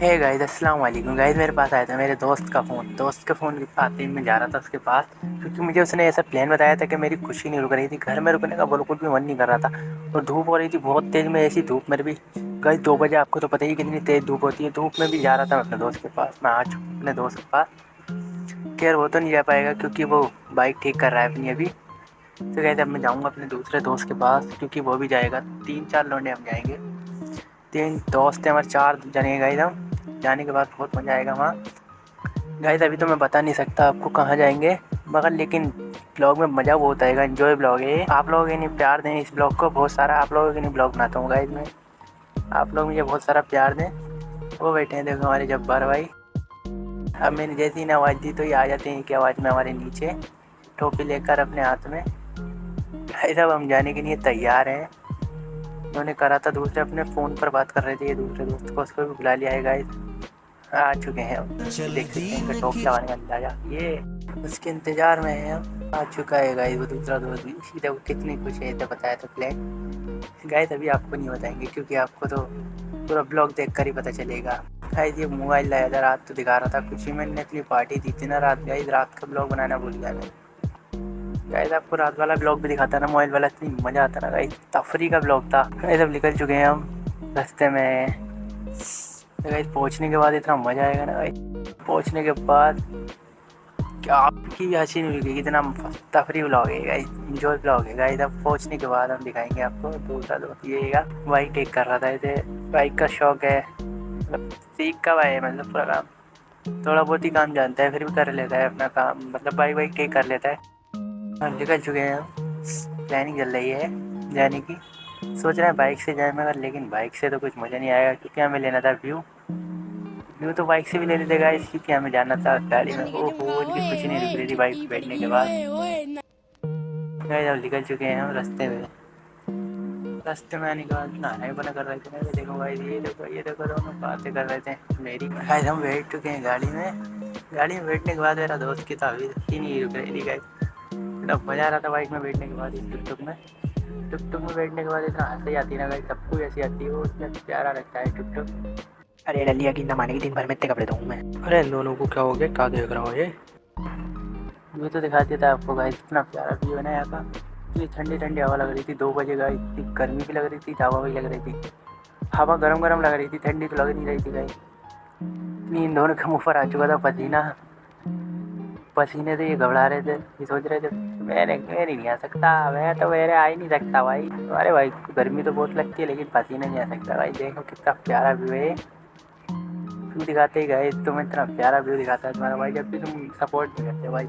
Hey guys, अस्सलाम वालेकुम guys. मेरे पास आया था मेरे दोस्त के फ़ोन के आते ही मैं जा रहा था उसके पास, क्योंकि मुझे उसने ऐसा प्लान बताया था कि मेरी खुशी नहीं रुक रही थी। घर में रुकने का बिल्कुल भी मन नहीं कर रहा था और धूप हो रही थी बहुत तेज़। में ऐसी धूप में भी गाइस 2 बजे, आपको तो पता ही कितनी तेज़ धूप होती है। धूप में भी जा रहा था मैं अपने दोस्त के पास। मैं आ चुका अपने दोस्त के पास। खैर वो तो नहीं जा पाएगा क्योंकि वो बाइक ठीक कर रहा है अपनी अभी। तो गाइस अब मैं जाऊँगा अपने दूसरे दोस्त के पास क्योंकि वो भी जाएगा। 3-4 लौंडे हम जाएंगे। 3 दोस्त हैं हमारे, 4 जने गाइस हम। जाने के बाद बहुत मज़ा आएगा वहाँ। गाइस अभी तो मैं बता नहीं सकता आपको कहाँ जाएंगे, मगर लेकिन ब्लॉग में मज़ा बहुत आएगा। एंजॉय ब्लॉग है ये। आप लोग इन्हें प्यार दें इस ब्लॉग को बहुत सारा। आप लोगों के लिए ब्लॉग बनाता हूँ गाइस मैं। आप लोग मुझे बहुत सारा प्यार दें। वो बैठे हैं देखो हमारे जब्बार भाई। अब मैंने जैसी ही आवाज़ दी तो ये आ जाते हैं कि आवाज़ में हमारे नीचे टोपी लेकर अपने हाथ में। गाइस अब हम जाने के लिए तैयार हैं। उन्होंने करा था दूसरे अपने फ़ोन पर बात कर रहे थे ये दूसरे दोस्त को, उसको भी बुला लिया है गाइस। आ चुके हैं हम। देख सकते हैं इनका टोपी लगाने का अंदाजा, ये उसके इंतज़ार में है हम। आ चुका है गाइस वो दूसरा दोस्त भी। इसी देखो कितनी खुश है, तो बताया तो प्लान। गाइस अभी आपको नहीं बताएंगे क्योंकि आपको तो पूरा ब्लॉग देख कर ही पता चलेगा। गाइस ये मोबाइल लाया था रात, तो दिखा रहा था खुशी में। मैंने इतनी पार्टी दी थी ना रात। गाइस रात का ब्लॉग बनाना भूल गया मैं। गाइस आपको रात वाला ब्लॉग भी दिखाता ना मोबाइल वाला, इतनी मज़ा आता ना गाइस। तफरी का ब्लॉग था। गाइस अब निकल चुके हैं हम रास्ते में। तो गाइस पहुंचने के बाद इतना मज़ा आएगा ना गाइस। पहुंचने के बाद क्या आपकी हंसी नहीं रुकेगी। इतना तफरी ब्लॉग है गाइस, इंजॉय ब्लॉग है गाइस। अब पहुंचने के बाद हम दिखाएंगे आपको। दूसरा दोस्त ये बाइक टेक कर रहा था इसे। बाइक का शौक है, मतलब सीख का भाई है, मतलब पूरा काम थोड़ा बहुत ही काम जानता है, फिर भी कर लेता है अपना काम। मतलब बाइक टेक कर लेता है। हम निकल चुके हैं हम। प्लानिंग चल रही है जाने की। सोच रहे हैं बाइक से जाए मगर, लेकिन बाइक से तो कुछ मज़ा नहीं आएगा क्योंकि हमें लेना था व्यू। व्यू तो बाइक से भी ले लेते गाइस क्योंकि हमें जाना था गाड़ी में। ओहो इनकी खुशी नहीं रुक रही थी बाइक पे बैठने के बाद। गाइस अब निकल चुके हैं हम रास्ते में। रास्ते में आने के बाद नहाने बना कर रहे थे ना। देखो गाइस ये देखो दोनों बातें कर रहे थे मेरी। गाइस हम बैठ चुके हैं गाड़ी में। गाड़ी में बैठने के बाद मेरा दोस्त की तो अभी ही नहीं रुक रही थी गाइस। इतना मज़ा आ रहा था बाइक में बैठने के बाद। टुक में बैठने के बाद इतना हंसी आती है ना गाइस। सबको ऐसी आती है, वो इतना प्यारा लगता है टुक। अरे डलिया की नमाने की दिन भर में इतने कपड़े धोऊं मैं। अरे इन दोनों को क्या हो गया, क्या देख रहा हो ये तो दिखा देता था आपको गाइस। इतना प्यारा व्यू है ना यहाँ का। इतनी ठंडी ठंडी हवा लग रही थी 2 बजे गाइस। इतनी गर्मी भी लग रही थी, हवा भी लग रही थी। हवा गरम गरम लग रही थी, ठंडी तो लग नहीं रही थी गाइस। इतनी इन दोनों के मुँह पर आ चुका था पसीने से ये घबरा रहे थे। ये सोच रहे थे मैं नहीं आ सकता, मेरे आ ही नहीं सकता भाई। अरे भाई गर्मी तो बहुत लगती है लेकिन पसीना नहीं आ सकता भाई। देखो कितना प्यारा व्यू है। व्यू दिखाते ही गए तुम्हें, इतना प्यारा व्यू दिखाता है तुम्हारा भाई जब भी तुम सपोर्ट नहीं करते भाई।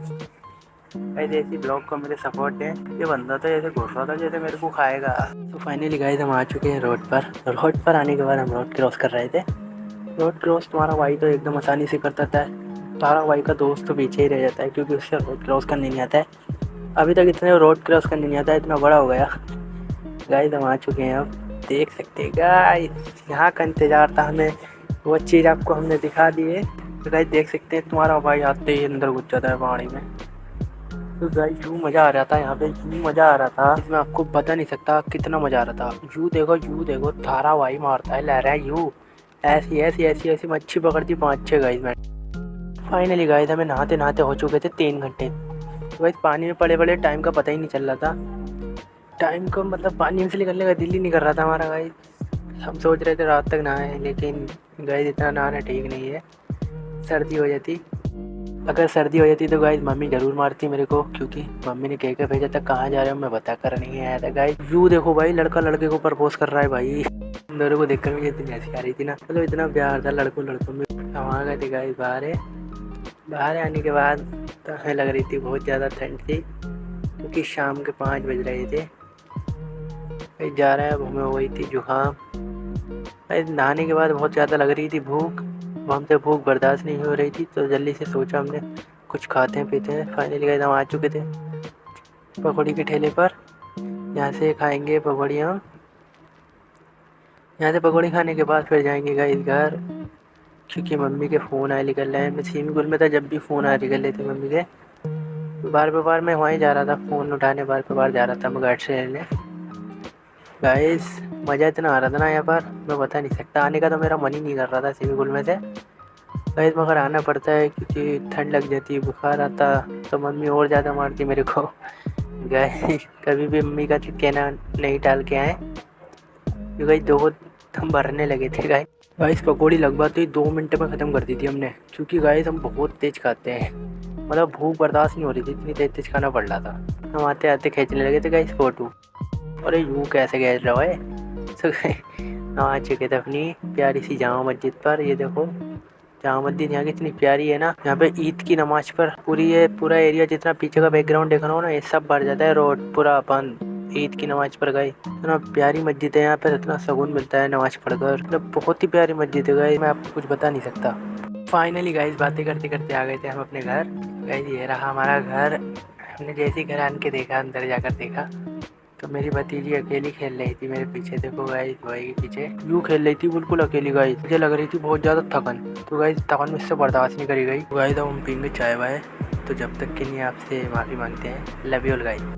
भाई जैसी ब्लॉग को मेरे सपोर्ट है। ये बंदा तो जैसे घुस रहा था जैसे मेरे को खाएगा। तो फाइनली गाइस हम आ चुके हैं रोड पर। रोड पर आने के बाद हम रोड क्रॉस कर रहे थे। रोड क्रॉस तुम्हारा भाई तो एकदम आसानी से करता था। तारा भाई का दोस्त तो पीछे ही रह जाता है क्योंकि उससे रोड क्रॉस करने नहीं आता है। अभी तक इतने रोड क्रॉस करने नहीं आता है, इतना बड़ा हो गया। गाइस हम आ चुके हैं अब। देख सकते हैं गाइस, यहाँ का इंतज़ार था हमें। वो चीज़ आपको हमने दिखा दी है। तो गाइस देख सकते हैं तुम्हारा भाई आते ही अंदर घुस जाता है पहाड़ी में। तो गाइस यूँ मज़ा आ रहा था यहाँ पे, यूँ मज़ा आ रहा था इसमें आपको बता नहीं सकता कितना मज़ा आ रहा था। यूँ देखो थारा भाई मारता है लहरा यूँ। ऐसी मच्छी पकड़ती 5-6 गाइस में। फाइनली गाइस हमें नहाते नहाते हो चुके थे 3 घंटे। तो गाइस पानी में पड़े पड़े टाइम का पता ही नहीं चल रहा था। टाइम को मतलब पानी से निकलने का दिल ही नहीं कर रहा था हमारा गाइस। हम सोच रहे थे रात तक नहाए, लेकिन गाइस इतना नहाना ठीक नहीं है। सर्दी हो जाती। अगर सर्दी हो जाती तो गाइस मम्मी ज़रूर मारती मेरे को, क्योंकि मम्मी ने कह कर भेजा था कहाँ जा रहे हो मैं बता कर नहीं आया था गाइस। व्यू देखो भाई, लड़का लड़के को प्रपोज कर रहा है भाई। मेरे को देखकर मुझे इतनी हंसी आ रही थी ना, मतलब इतना प्यार था लड़कों में। हम आ गए थे गाइस बाहर आने के बाद तो हमें लग रही थी बहुत ज़्यादा ठंड थी क्योंकि शाम के 5 बज रहे थे। भाई जा रहा है अब हमें हुई थी जुकाम। भाई नहाने के बाद बहुत ज़्यादा लग रही थी भूख। हमसे भूख बर्दाश्त नहीं हो रही थी तो जल्दी से सोचा हमने कुछ खाते हैं पीते हैं। फाइनली गाइस हम आ चुके थे पकौड़ी के ठेले पर। यहाँ से खाएंगे पकौड़ी हम। यहाँ से पकौड़ी खाने के बाद फिर जाएंगे गाइस घर, क्योंकि मम्मी के फ़ोन आए निकल रहे हैं। मैं स्विमिंग पूल में था जब भी फ़ोन आए निकल लेते मम्मी के। तो बार मैं वहीं जा रहा था फ़ोन उठाने, बार जा रहा था मैं गार्ड से लेने। गाइस मज़ा इतना आ रहा था ना यहाँ पर, मैं बता नहीं सकता। आने का तो मेरा मन ही नहीं कर रहा था स्विमिंग पूल में से गाइस, मगर आना पड़ता है क्योंकि ठंड लग जाती है, बुखार आता तो मम्मी और ज़्यादा मारती मेरे को। गाइस कभी भी मम्मी का कहना नहीं टाल के आए क्योंकि गाइस दो हम भरने लगे थे गाइस। गाइस पकौड़ी लगभग तो 2 मिनट में ख़त्म कर दी थी हमने, क्योंकि गाइस हम बहुत तेज़ खाते हैं। मतलब भूख बर्दाश्त नहीं हो रही थी, इतनी तेज तेज खाना पड़ रहा था। हम आते आते खींचने लगे थे गाइस फोटो। अरे यूँ कैसे खींच रहा है। तो हम आ चुके थे अपनी प्यारी सी जामा मस्जिद पर। ये देखो जामा मस्जिद यहाँ की इतनी प्यारी है ना, यहाँ पे ईद की नमाज पर पूरी ये पूरा एरिया जितना पीछे का बैकग्राउंड देख रहा हो ना, ये सब भर जाता है, रोड पूरा बंद ईद की नमाज पर गए। इतना प्यारी मस्जिद है यहाँ पर, इतना सुकून मिलता है नमाज पढ़कर। मतलब बहुत ही प्यारी मस्जिद है गाइस, मैं आपको कुछ बता नहीं सकता। फाइनली गाइस बातें करते करते आ गए थे हम अपने घर। गाइस ये रहा हमारा घर। हमने जैसे ही घर आन के देखा, अंदर जाकर देखा तो मेरी भतीजी अकेली खेल रही थी मेरे पीछे। देखो गाइस भाई के पीछे यूँ खेल रही थी बिल्कुल अकेली गाइस। मुझे लग रही थी बहुत ज़्यादा थकन, तो गाइस थकन मुझसे बर्दाश्त नहीं करी गई। गाइस अब हम पीएंगे चाय वाय, तो जब तक के लिए आपसे माफ़ी मांगते हैं। Love you all guys.